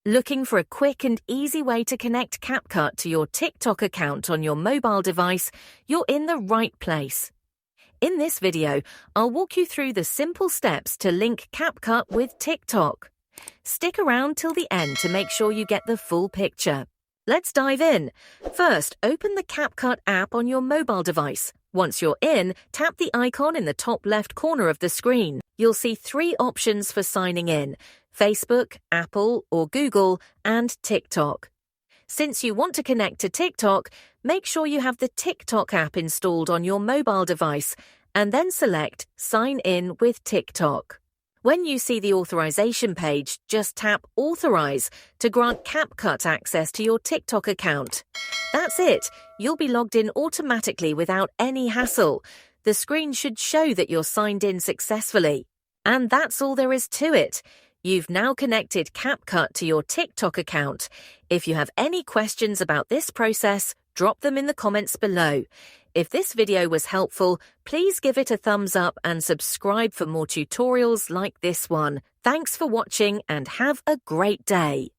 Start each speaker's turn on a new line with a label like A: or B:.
A: Looking for a quick and easy way to connect CapCut to your TikTok account on your mobile device? You're in the right place. In this video, I'll walk you through the simple steps to link CapCut with TikTok. Stick around till the end to make sure you get the full picture. Let's dive in. First, open the CapCut app on your mobile device. Once you're in, tap the icon in the top left corner of the screen. You'll see three options for signing in: Facebook, Apple or Google, and TikTok. Since you want to connect to TikTok, make sure you have the TikTok app installed on your mobile device and then select Sign in with TikTok. When you see the authorization page, just tap Authorize to grant CapCut access to your TikTok account. That's it. You'll be logged in automatically without any hassle. The screen should show that you're signed in successfully. And that's all there is to it. You've now connected CapCut to your TikTok account. If you have any questions about this process, drop them in the comments below. If this video was helpful, please give it a thumbs up and subscribe for more tutorials like this one. Thanks for watching and have a great day.